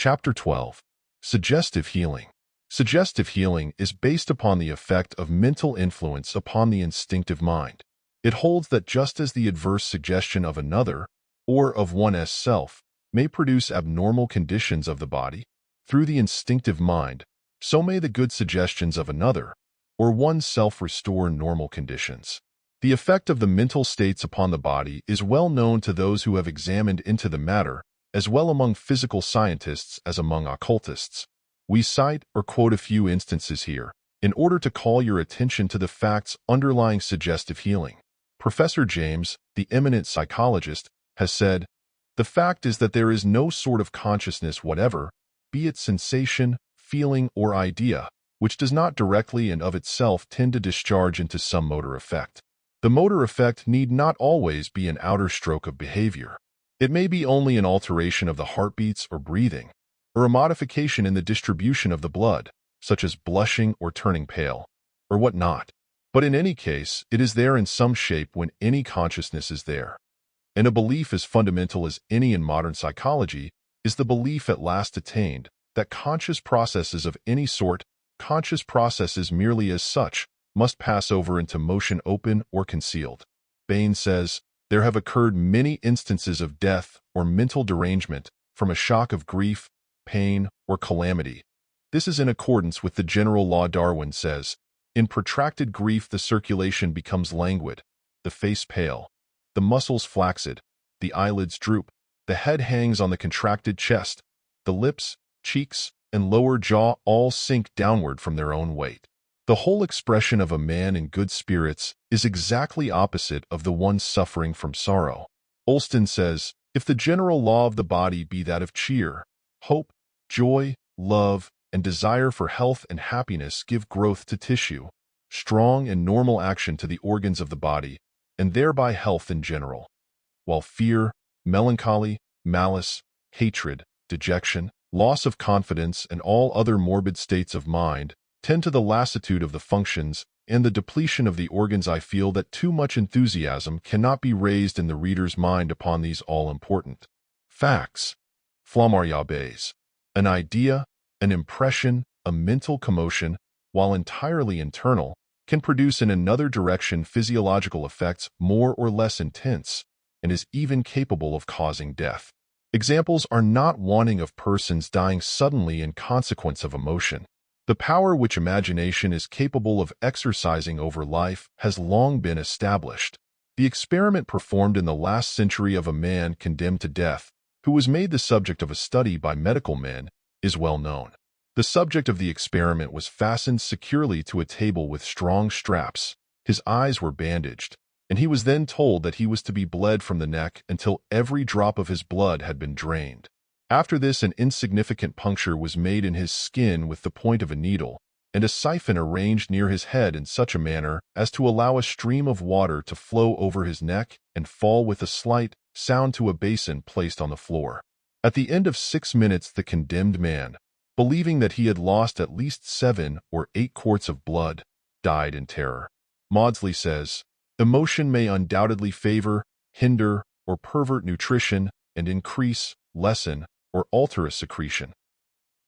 Chapter 12. Suggestive Healing. Suggestive healing is based upon the effect of mental influence upon the instinctive mind. It holds that just as the adverse suggestion of another, or of one's self, may produce abnormal conditions of the body through the instinctive mind, so may the good suggestions of another, or one's self restore normal conditions. The effect of the mental states upon the body is well known to those who have examined into the matter, as well among physical scientists as among occultists. We cite or quote a few instances here, in order to call your attention to the facts underlying suggestive healing. Professor James, the eminent psychologist, has said, "The fact is that there is no sort of consciousness whatever, be it sensation, feeling, or idea, which does not directly and of itself tend to discharge into some motor effect. The motor effect need not always be an outer stroke of behavior. It may be only an alteration of the heartbeats or breathing, or a modification in the distribution of the blood, such as blushing or turning pale, or what not. But in any case, it is there in some shape when any consciousness is there. And a belief as fundamental as any in modern psychology is the belief at last attained that conscious processes of any sort, conscious processes merely as such, must pass over into motion open or concealed." Bain says, "There have occurred many instances of death or mental derangement from a shock of grief, pain, or calamity. This is in accordance with the general law." Darwin says, "In protracted grief the circulation becomes languid, the face pale, the muscles flaccid, the eyelids droop, the head hangs on the contracted chest, the lips, cheeks, and lower jaw all sink downward from their own weight." The whole expression of a man in good spirits is exactly opposite of the one suffering from sorrow. Olston says, "If the general law of the body be that of cheer, hope, joy, love, and desire for health and happiness give growth to tissue, strong and normal action to the organs of the body, and thereby health in general, while fear, melancholy, malice, hatred, dejection, loss of confidence, and all other morbid states of mind tend to the lassitude of the functions and the depletion of the organs, I feel that too much enthusiasm cannot be raised in the reader's mind upon these all-important facts." Flammarion Bayes. An idea, an impression, a mental commotion, while entirely internal, can produce in another direction physiological effects more or less intense, and is even capable of causing death. Examples are not wanting of persons dying suddenly in consequence of emotion. The power which imagination is capable of exercising over life has long been established. The experiment performed in the last century of a man condemned to death, who was made the subject of a study by medical men, is well known. The subject of the experiment was fastened securely to a table with strong straps, his eyes were bandaged, and he was then told that he was to be bled from the neck until every drop of his blood had been drained. After this, an insignificant puncture was made in his skin with the point of a needle, and a siphon arranged near his head in such a manner as to allow a stream of water to flow over his neck and fall with a slight sound to a basin placed on the floor. At the end of 6 minutes, the condemned man, believing that he had lost at least 7 or 8 quarts of blood, died in terror. Maudsley says, "Emotion may undoubtedly favor, hinder, or pervert nutrition, and increase, lessen, or alter a secretion,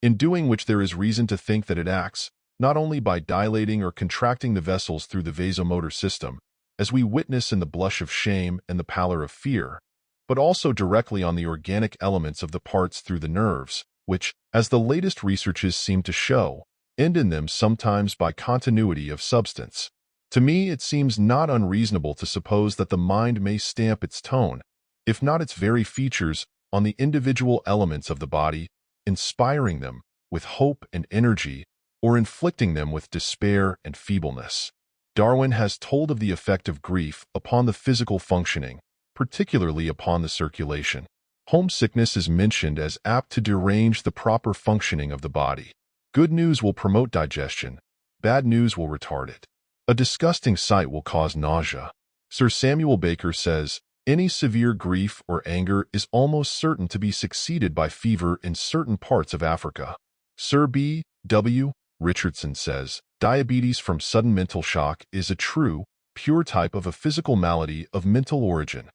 in doing which there is reason to think that it acts, not only by dilating or contracting the vessels through the vasomotor system, as we witness in the blush of shame and the pallor of fear, but also directly on the organic elements of the parts through the nerves, which, as the latest researches seem to show, end in them sometimes by continuity of substance. To me it seems not unreasonable to suppose that the mind may stamp its tone, if not its very features, on the individual elements of the body, inspiring them with hope and energy, or inflicting them with despair and feebleness." Darwin has told of the effect of grief upon the physical functioning, particularly upon the circulation. Homesickness is mentioned as apt to derange the proper functioning of the body. Good news will promote digestion, bad news will retard it. A disgusting sight will cause nausea. Sir Samuel Baker says, "Any severe grief or anger is almost certain to be succeeded by fever in certain parts of Africa." Sir B. W. Richardson says, "Diabetes from sudden mental shock is a true, pure type of a physical malady of mental origin."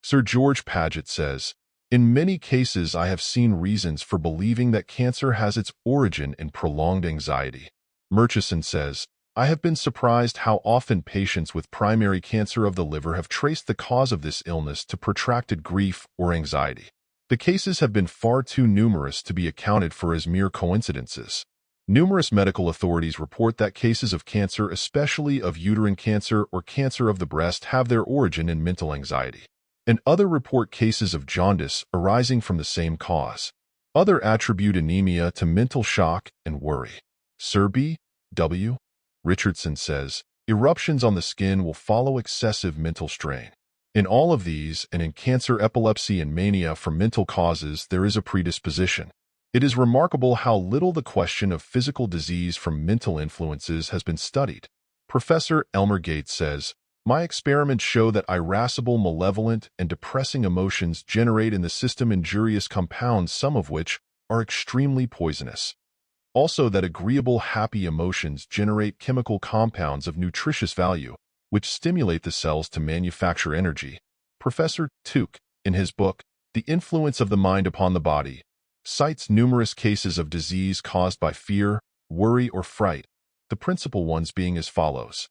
Sir George Paget says, In many cases, I have seen reasons for believing that cancer has its origin in prolonged anxiety. Murchison says, I have been surprised how often patients with primary cancer of the liver have traced the cause of this illness to protracted grief or anxiety. The cases have been far too numerous to be accounted for as mere coincidences. Numerous medical authorities report that cases of cancer, especially of uterine cancer or cancer of the breast, have their origin in mental anxiety. And others report cases of jaundice arising from the same cause. Others attribute anemia to mental shock and worry. Sir B. W. Richardson says, eruptions on the skin will follow excessive mental strain. In all of these, and in cancer, epilepsy, and mania from mental causes, there is a predisposition. It is remarkable how little the question of physical disease from mental influences has been studied. Professor Elmer Gates says, my experiments show that irascible, malevolent, and depressing emotions generate in the system injurious compounds, some of which are extremely poisonous. Also, that agreeable, happy emotions generate chemical compounds of nutritious value, which stimulate the cells to manufacture energy. Professor Tuke, in his book, The Influence of the Mind Upon the Body, cites numerous cases of disease caused by fear, worry, or fright, the principal ones being as follows: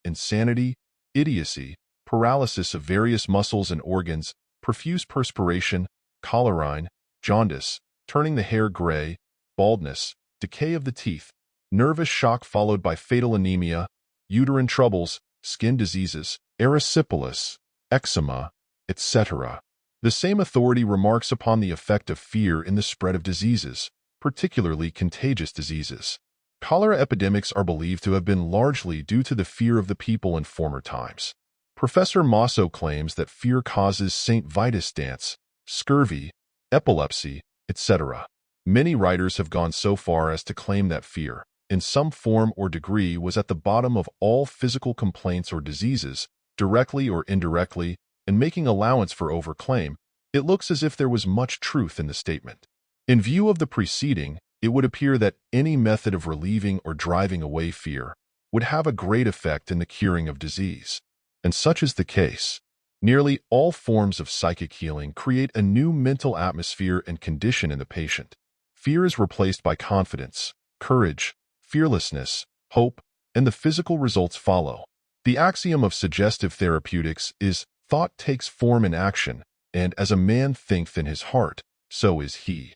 insanity, idiocy, paralysis of various muscles and organs, profuse perspiration, collarine, jaundice, turning the hair gray, baldness, decay of the teeth, nervous shock followed by fatal anemia, uterine troubles, skin diseases, erysipelas, eczema, etc. The same authority remarks upon the effect of fear in the spread of diseases, particularly contagious diseases. Cholera epidemics are believed to have been largely due to the fear of the people in former times. Professor Mosso claims that fear causes St. Vitus dance, scurvy, epilepsy, etc. Many writers have gone so far as to claim that fear, in some form or degree, was at the bottom of all physical complaints or diseases, directly or indirectly, and making allowance for overclaim, it looks as if there was much truth in the statement. In view of the preceding, it would appear that any method of relieving or driving away fear would have a great effect in the curing of disease. And such is the case. Nearly all forms of psychic healing create a new mental atmosphere and condition in the patient. Fear is replaced by confidence, courage, fearlessness, hope, and the physical results follow. The axiom of suggestive therapeutics is, thought takes form in action, and as a man thinketh in his heart, so is he.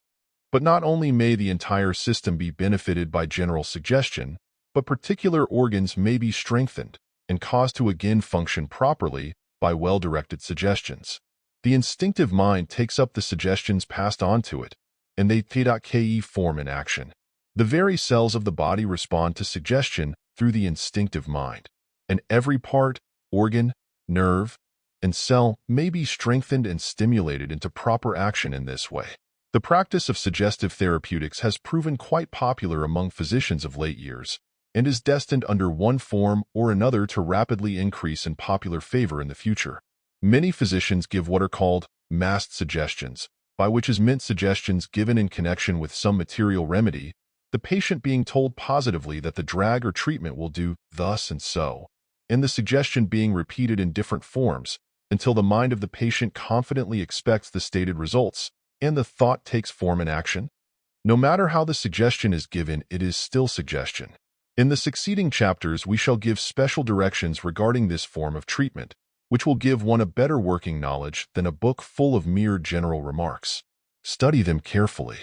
But not only may the entire system be benefited by general suggestion, but particular organs may be strengthened and caused to again function properly by well-directed suggestions. The instinctive mind takes up the suggestions passed on to it, and they take form in action. The very cells of the body respond to suggestion through the instinctive mind, and every part, organ, nerve, and cell may be strengthened and stimulated into proper action in this way. The practice of suggestive therapeutics has proven quite popular among physicians of late years, and is destined under one form or another to rapidly increase in popular favor in the future. Many physicians give what are called masked suggestions, by which is meant suggestions given in connection with some material remedy, the patient being told positively that the drug or treatment will do thus and so, and the suggestion being repeated in different forms until the mind of the patient confidently expects the stated results, and the thought takes form in action. No matter how the suggestion is given, it is still suggestion. In the succeeding chapters, we shall give special directions regarding this form of treatment, which will give one a better working knowledge than a book full of mere general remarks. Study them carefully.